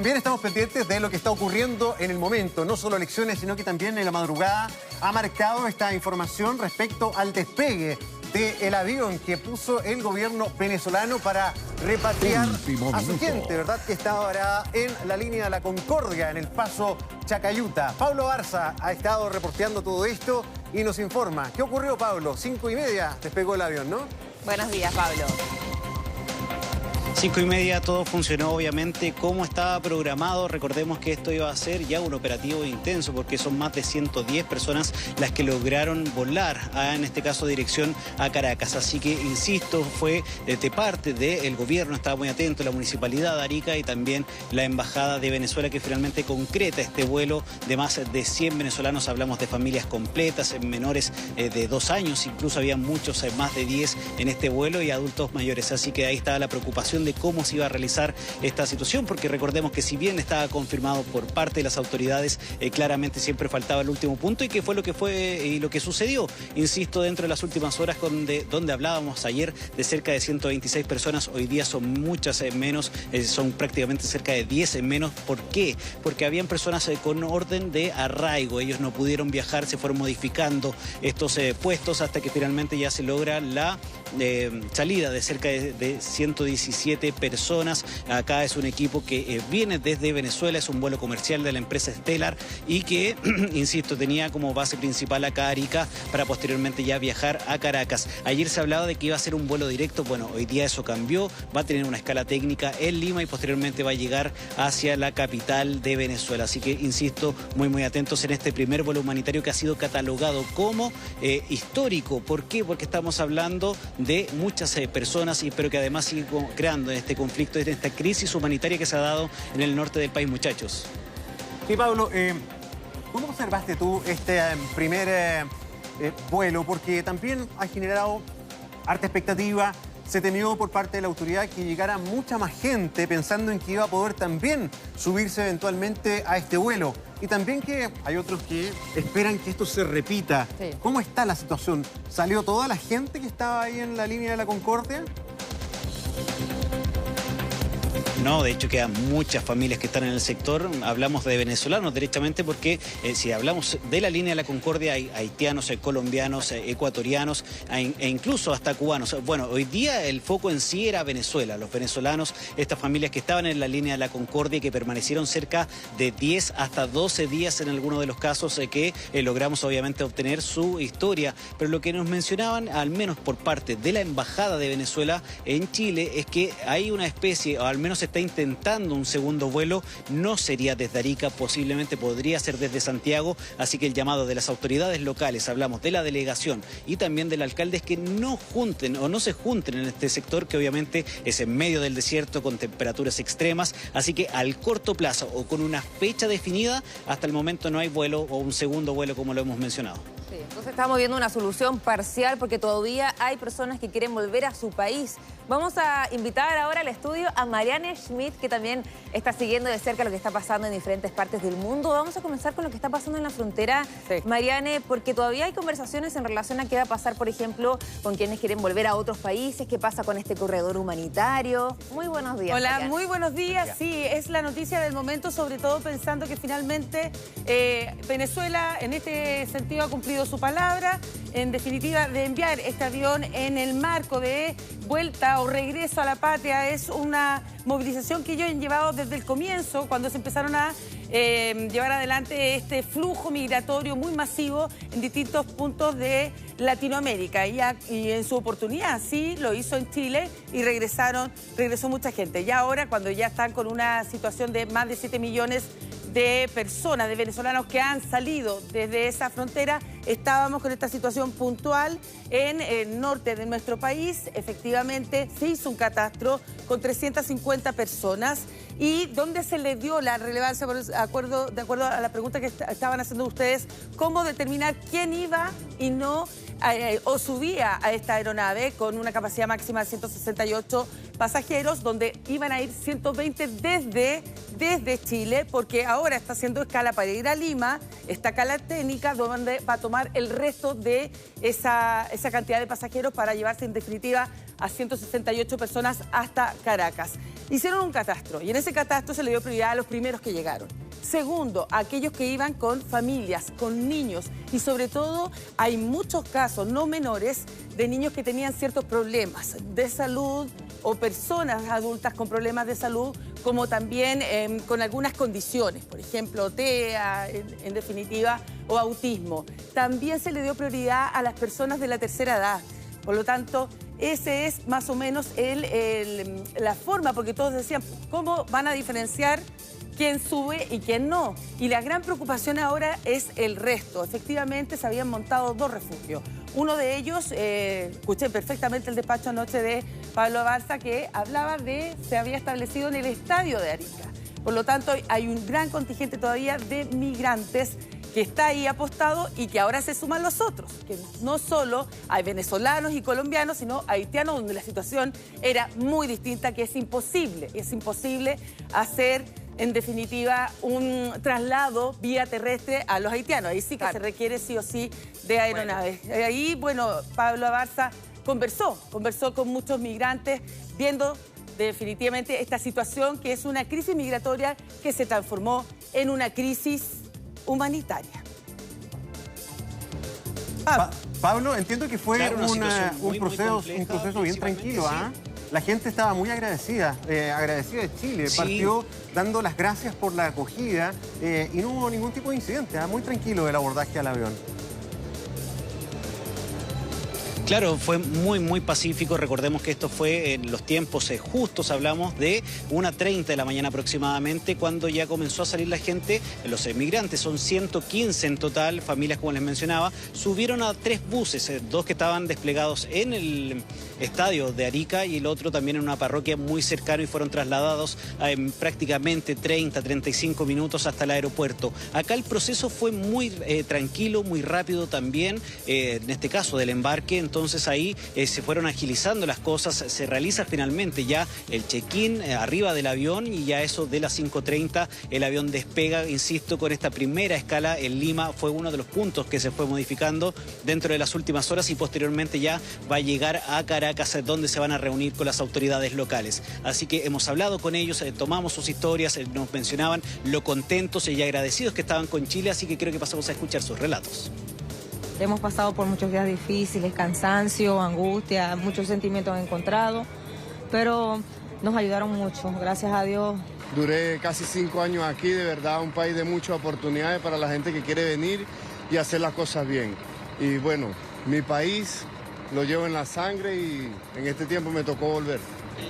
También estamos pendientes de lo que está ocurriendo en el momento, no solo elecciones, sino que también en la madrugada ha marcado esta información respecto al despegue del avión que puso el gobierno venezolano para repatriar a su gente, ¿verdad? Que estaba varada en la línea de la Concordia, en el paso Chacayuta. Pablo Barza ha estado reporteando todo esto y nos informa. ¿Qué ocurrió, Pablo? 5:30 despegó el avión, ¿no? Buenos días, Pablo. 5:30, todo funcionó obviamente como estaba programado. Recordemos que esto iba a ser ya un operativo intenso porque son más de 110 personas las que lograron volar, en este caso dirección a Caracas. Así que, insisto, fue de parte del gobierno, estaba muy atento, la Municipalidad de Arica y también la Embajada de Venezuela que finalmente concreta este vuelo de más de 100 venezolanos. Hablamos de familias completas, menores de 2 años, incluso había muchos, más de 10 en este vuelo y adultos mayores. Así que ahí estaba la preocupación de cómo se iba a realizar esta situación, porque recordemos que si bien estaba confirmado por parte de las autoridades, claramente siempre faltaba el último punto y que fue lo que sucedió. Insisto, dentro de las últimas horas donde hablábamos ayer de cerca de 126 personas, hoy día son muchas menos, son prácticamente cerca de 10 menos. ¿Por qué? Porque habían personas con orden de arraigo, ellos no pudieron viajar, se fueron modificando estos puestos hasta que finalmente ya se logra la salida de cerca de 117 personas. Acá es un equipo que viene desde Venezuela, es un vuelo comercial de la empresa Stellar y que, insisto, tenía como base principal acá Arica para posteriormente ya viajar a Caracas. Ayer se hablaba de que iba a ser un vuelo directo, bueno, hoy día eso cambió, va a tener una escala técnica en Lima y posteriormente va a llegar hacia la capital de Venezuela. Así que, insisto, muy atentos en este primer vuelo humanitario que ha sido catalogado como histórico. ¿Por qué? Porque estamos hablando de muchas personas y pero que además sigue creando en este conflicto, en esta crisis humanitaria que se ha dado en el norte del país, muchachos. Sí, Pablo, ¿cómo observaste tú este primer vuelo? Porque también ha generado harta expectativa. Se temió por parte de la autoridad que llegara mucha más gente pensando en que iba a poder también subirse eventualmente a este vuelo. Y también que hay otros que esperan que esto se repita. Sí. ¿Cómo está la situación? ¿Salió toda la gente que estaba ahí en la línea de la Concordia? No, de hecho quedan muchas familias que están en el sector. Hablamos de venezolanos derechamente porque si hablamos de la línea de la Concordia hay haitianos, colombianos, ecuatorianos e incluso hasta cubanos. Bueno, hoy día el foco en sí era Venezuela, los venezolanos, estas familias que estaban en la línea de la Concordia y que permanecieron cerca de 10 hasta 12 días en algunos de los casos que logramos obviamente obtener su historia. Pero lo que nos mencionaban, al menos por parte de la Embajada de Venezuela en Chile, es que hay una especie, o al menos se está intentando un segundo vuelo, no sería desde Arica, posiblemente podría ser desde Santiago, así que el llamado de las autoridades locales, hablamos de la delegación y también del alcalde, es que no junten o no se junten en este sector que obviamente es en medio del desierto con temperaturas extremas, así que al corto plazo o con una fecha definida, hasta el momento no hay vuelo o un segundo vuelo como lo hemos mencionado. Sí, entonces estamos viendo una solución parcial porque todavía hay personas que quieren volver a su país. Vamos a invitar ahora al estudio a Marianne Schmidt, que también está siguiendo de cerca lo que está pasando en diferentes partes del mundo. Vamos a comenzar con lo que está pasando en la frontera, sí. Marianne, porque todavía hay conversaciones en relación a qué va a pasar, por ejemplo, con quienes quieren volver a otros países, qué pasa con este corredor humanitario. Muy buenos días, Hola, Marianne. Muy buenos días. Sí, es la noticia del momento, sobre todo pensando que finalmente Venezuela en este sentido ha cumplido su palabra, en definitiva, de enviar este avión en el marco de vuelta o regreso a la patria. Es una movilización que ellos han llevado desde el comienzo, cuando se empezaron a llevar adelante este flujo migratorio muy masivo en distintos puntos de Latinoamérica. Y en su oportunidad sí lo hizo en Chile y regresó mucha gente. Y ahora, cuando ya están con una situación de más de 7 millones de personas, de venezolanos que han salido desde esa frontera, estábamos con esta situación puntual en el norte de nuestro país. Efectivamente, se hizo un catastro con 350 personas y donde se le dio la relevancia, de acuerdo a la pregunta que estaban haciendo ustedes, cómo determinar quién iba y no o subía a esta aeronave con una capacidad máxima de 168 pasajeros, donde iban a ir 120 desde Chile, porque ahora está haciendo escala para ir a Lima, esta escala técnica, donde va a tomar el resto de esa cantidad de pasajeros para llevarse en definitiva a 168 personas hasta Caracas. Hicieron un catastro y en ese catastro se le dio prioridad a los primeros que llegaron. Segundo, a aquellos que iban con familias, con niños y sobre todo hay muchos casos no menores de niños que tenían ciertos problemas de salud o personas adultas con problemas de salud, como también con algunas condiciones, por ejemplo, TEA, en definitiva, o autismo. También se le dio prioridad a las personas de la tercera edad. Por lo tanto, ese es más o menos la forma, porque todos decían, ¿cómo van a diferenciar quién sube y quién no? Y la gran preocupación ahora es el resto. Efectivamente, se habían montado 2 refugios. Uno de ellos, escuché perfectamente el despacho anoche de Pablo Abarza, que hablaba de, se había establecido en el estadio de Arica. Por lo tanto, hay un gran contingente todavía de migrantes que está ahí apostado y que ahora se suman los otros, que no solo hay venezolanos y colombianos, sino haitianos, donde la situación era muy distinta, que es imposible hacer, en definitiva, un traslado vía terrestre a los haitianos. Ahí sí que se requiere sí o sí de aeronaves. Bueno. Ahí, bueno, Pablo Abarza conversó con muchos migrantes, viendo definitivamente esta situación que es una crisis migratoria que se transformó en una crisis humanitaria. Pablo, entiendo que fue claro, un proceso bien tranquilo, ¿ah? Sí. La gente estaba muy agradecida de Chile. Sí. Partió dando las gracias por la acogida y no hubo ningún tipo de incidente, muy tranquilo el abordaje al avión. Claro, fue muy pacífico. Recordemos que esto fue en los tiempos justos, hablamos de 1:30 de la mañana aproximadamente, cuando ya comenzó a salir la gente. Los emigrantes, son 115 en total, familias como les mencionaba, subieron a 3 buses, 2 que estaban desplegados en el estadio de Arica y el otro también en una parroquia muy cercana, y fueron trasladados en prácticamente 35 minutos hasta el aeropuerto. Acá el proceso fue muy tranquilo, muy rápido también, en este caso del embarque. Entonces ahí se fueron agilizando las cosas, se realiza finalmente ya el check-in arriba del avión y ya eso de las 5:30 el avión despega, insisto, con esta primera escala en Lima. Fue uno de los puntos que se fue modificando dentro de las últimas horas y posteriormente ya va a llegar a Caracas, donde se van a reunir con las autoridades locales. Así que hemos hablado con ellos, tomamos sus historias, nos mencionaban lo contentos y agradecidos que estaban con Chile, así que creo que pasamos a escuchar sus relatos. Hemos pasado por muchos días difíciles, cansancio, angustia, muchos sentimientos encontrados, pero nos ayudaron mucho, gracias a Dios. Duré casi 5 años aquí, de verdad, un país de muchas oportunidades para la gente que quiere venir y hacer las cosas bien. Y bueno, mi país lo llevo en la sangre y en este tiempo me tocó volver.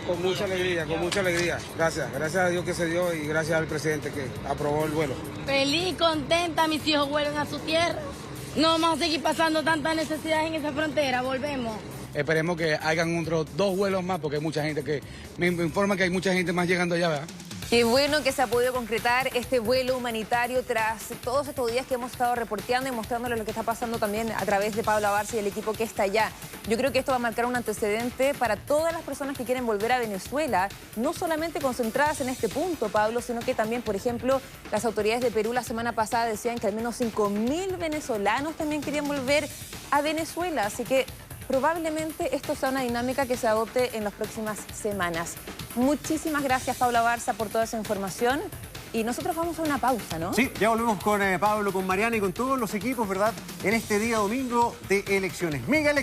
Con mucha alegría. Gracias a Dios que se dio y gracias al presidente que aprobó el vuelo. Feliz, contenta, mis hijos vuelven a su tierra. No vamos a seguir pasando tantas necesidades en esa frontera, volvemos. Esperemos que hagan otros 2 vuelos más, porque hay mucha gente que me informa que hay mucha gente más llegando allá, ¿verdad? Qué bueno que se ha podido concretar este vuelo humanitario tras todos estos días que hemos estado reporteando y mostrándoles lo que está pasando también a través de Pablo Abarza y el equipo que está allá. Yo creo que esto va a marcar un antecedente para todas las personas que quieren volver a Venezuela, no solamente concentradas en este punto, Pablo, sino que también, por ejemplo, las autoridades de Perú la semana pasada decían que al menos 5.000 venezolanos también querían volver a Venezuela, así que probablemente esto sea una dinámica que se adopte en las próximas semanas. Muchísimas gracias, Pablo Abarza, por toda esa información. Y nosotros vamos a una pausa, ¿no? Sí, ya volvemos con Pablo, con Mariana y con todos los equipos, ¿verdad? En este día domingo de elecciones. Mega elecciones.